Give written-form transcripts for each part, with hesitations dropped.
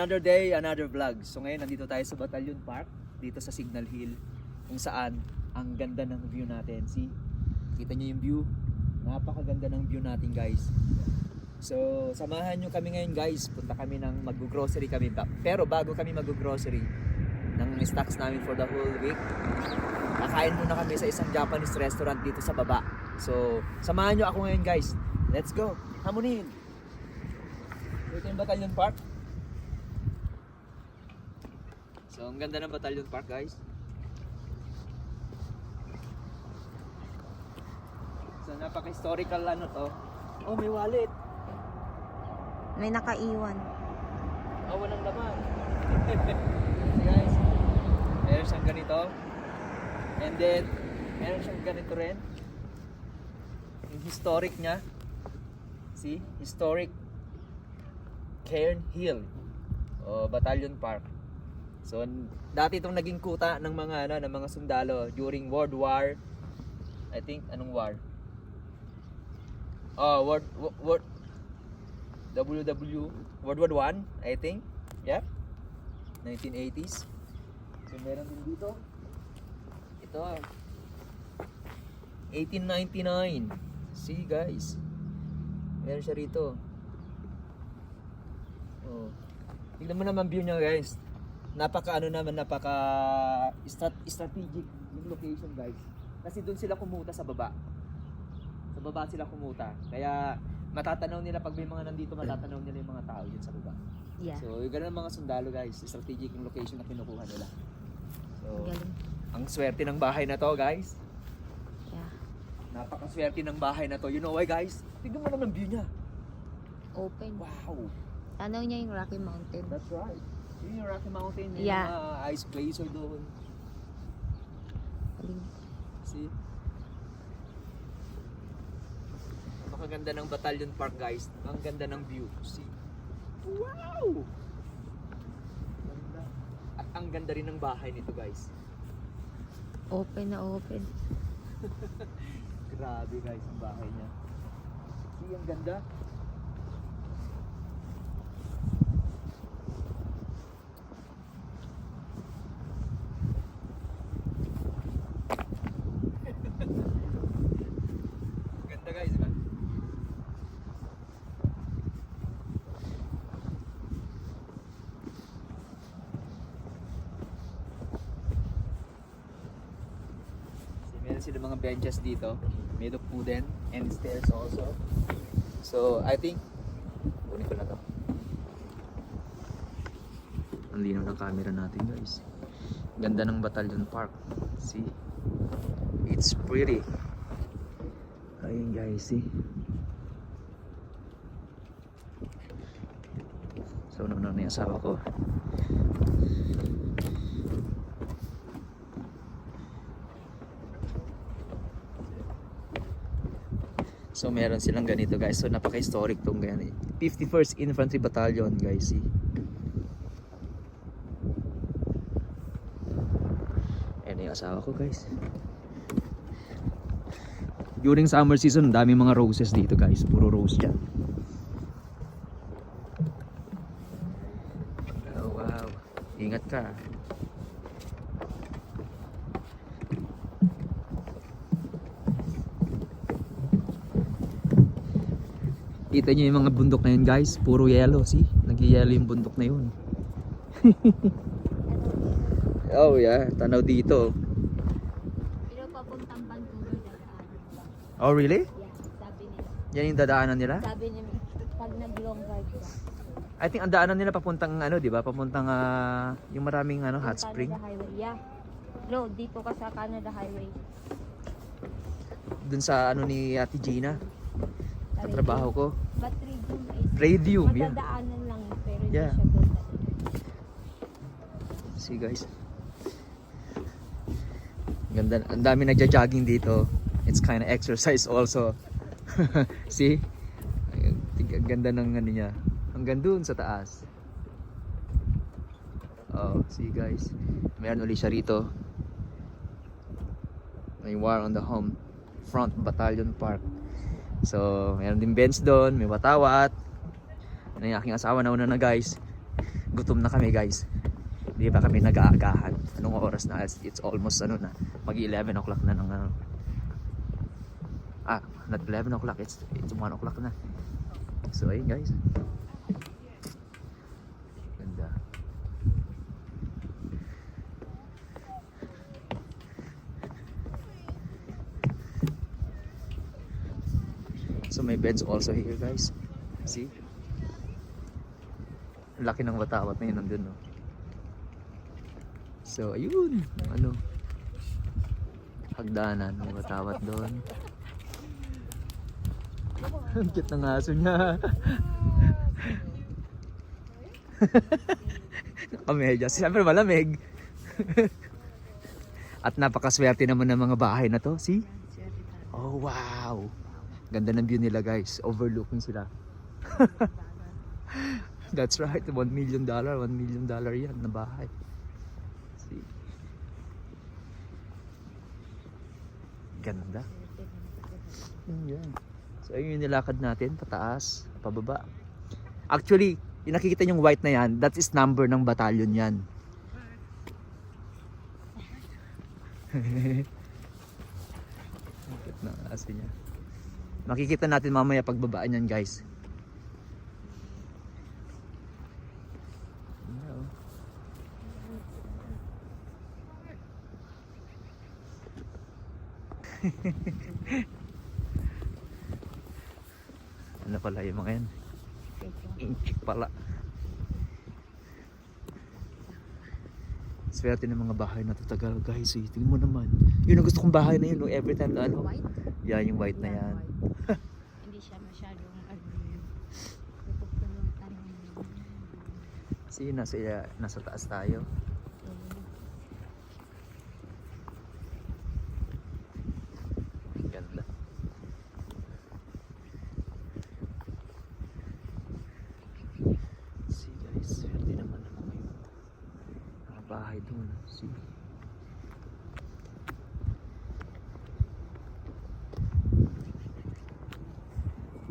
another day, another vlog. So ngayon nandito tayo sa Batalyon Park, dito sa Signal Hill, kung saan ang ganda ng view natin. See? Kita nyo yung view? Napakaganda ng view natin, guys. So samahan nyo kami ngayon, guys. Punta kami ng mag-grocery kami. Pero bago kami mag-grocery ng stocks namin for the whole week, kakain muna kami sa isang Japanese restaurant dito sa baba. So samahan nyo ako ngayon, guys. Let's go! Hamunin! Ito yung Batalyon Park. So, ang ganda ng Batalyon Park, guys. So, napaka-historical ano to. Oh, may wallet. May nakaiwan. Oh, walang laman. Guys, meron siyang ganito. And then, meron siyang ganito rin. Yung historic niya. See? Historic Cairn Hill. O, Batalyon Park. So, dati itong naging kuta ng mga ng mga sundalo during World War, I think, anong war? Oh, World War I, I think. Yeah. 1980s. So, meron din dito. Ito. 1899. See, guys. Meron siya rito. Oh. Tignan mo naman view niya, guys. Napaka strategic yung location, guys. Kasi doon sila kumuta sa baba. Sa baba sila kumuta. Kaya matatanaw nila pag may mga nandito, matatanaw nila yung mga tao dyan sa baba. Yeah. So, yung ganun ang mga sundalo, guys. Strategic yung location na kinukuha nila. So, Galing. ang swerte ng bahay na to, guys. Yeah. Napakaswerte ng bahay na to. You know why, guys? Tignan mo naman view niya. Open. Wow. Tanaw niya yung Rocky Mountain. That's right. Yun yung Rocky Mountain, yung Yeah. mga ice glacier doon. Galing. See? Napakaganda ng Batalyon Park, guys. Ang ganda ng view. See? Wow! Ganda. At ang ganda rin ng bahay nito, guys. Open na open. Grabe, guys, ang bahay niya. See, ang ganda. Ganda, guys, diba? Meron sila mga benches dito, made of wooden, and stairs also. So, I think, kunin ko na to. Ang linaw ng camera natin, guys. Ganda ng Batalyon Park. See? It's pretty. Ayun, guys, see? So, nauna na yung asawa ko. So meron silang ganito, guys. So napaka-historic tong ganyan. 51st Infantry Battalion, guys. See? Ayan yung asawa ko, guys. During summer season, dami mga roses dito, guys. Puro rose dyan. Oh, wow. Ingat ka. Kita nyo yung mga bundok na yun, guys. Puro yellow, see? Nag-yellow yung bundok na yun. Oh yeah, tanaw dito. Pero papuntang Vancouver dadaan. Oh really? Yeah, sabi nila. Yan yung dadaanan nila? Sabi nila, pag nag-long ride ka. I think ang daanan nila papuntang ano, di ba? Papuntang yung maraming ano, hot Yung spring. Canada Highway, yeah. Bro, dito ka sa Canada Highway. Dun sa ano ni Ate Gina. Katrabaho ko. But Radium is Radium, yeah. matadaanan lang, pero Yeah. hindi siya good. See, guys. Ganda, ang dami nagja-jogging dito. It's kind of exercise also. See? Ang ganda ng ano niya. Hanggang dun sa taas. Oh, see, guys. Meron ulit siya rito. May War on the Home Front Batalyon Park. So, meron din bench doon, may watawat. Ano yung aking asawa na una na, guys. gutom na kami guys. Hindi pa kami nag-aagahan. Anong oras na? It's almost ano na, mag 11 o'clock na ng ano. Not 11 o'clock, it's 1 o'clock na. So ayun guys. Ganda. So may beds also here guys. See? Ang laki ng watawat na yun nandun, no? So ayun, ano, hagdanan, may watawat doon. Ang cute ng aso niya. Nakamedyas. Siyempre malamig. At napakaswerte naman ng mga bahay na to. See? Oh wow. Ganda ng view nila guys. Overlooking sila. That's right. $1 million. $1 million yan na bahay. See? Ganda. Yan. So ayun yung nilakad natin, pataas, pababa. Actually, yung nakikita yung white na yan, that is number ng batalyon yan. Bakit na aso niya. Makikita natin mamaya pagbabaan yan guys. Ano pala yung mga yan? Inchik pala. Swerte ng mga bahay na tatagal guys. So, tingin mo naman. Yun ang gusto kong bahay na yun. No? Every time na ano. White? Yeah, yung white na yan. Hindi siya masyadong See, nasa taas tayo. Ganda. See guys, swerte naman ng mga bahay doon. See.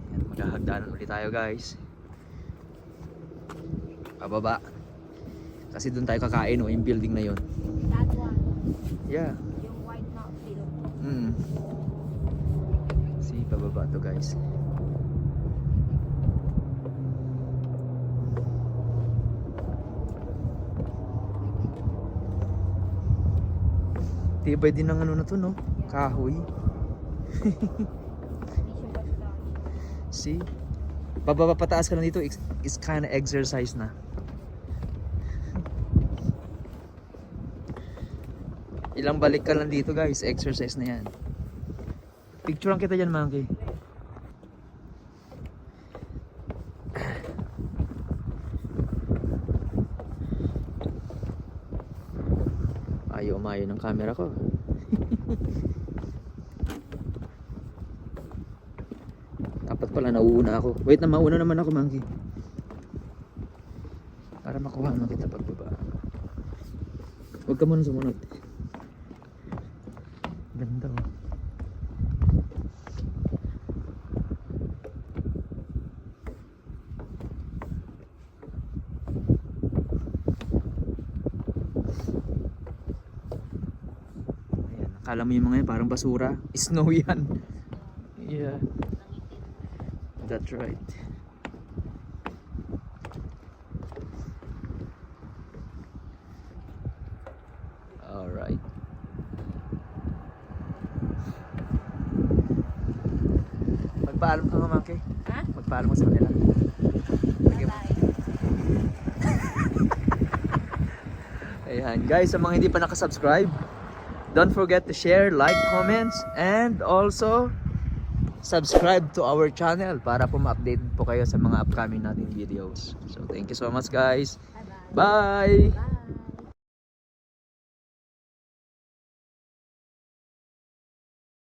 Yan, maghahagdanan ulit tayo guys. Pababa. Kasi doon tayo kakain o yung building na yon. That one. Yeah. Yung white na pillow. See, pababa to guys. Tibay din ng ano na to, no? Kahoy. Hindi siya basta. See? Bababa pataas ka lang dito, is kind of exercise na. Ilang balik ka lang dito guys, exercise na yan. Picturean kita dyan, Monkey. Ayaw umayo ng camera ko. Dapat pala nauuna ako. Wait na, mauna naman ako, Monkey. Para makuha naman kita pagbaba. Huwag ka muna sumunod. Ganda oh. Ayan, akala mo yung mga yan parang basura. Snow yan. Yeah. That's right. Alright. Magpaalam ka nga, Monkey. Ha? Magpaalam ka sa kanila. Bye-bye. Ayan, guys, sa mga hindi pa nakasubscribe, don't forget to share, like, comments, and also subscribe to our channel para po ma-update po kayo sa mga upcoming nating videos. So, thank you so much, guys. Bye-bye. Bye! Bye.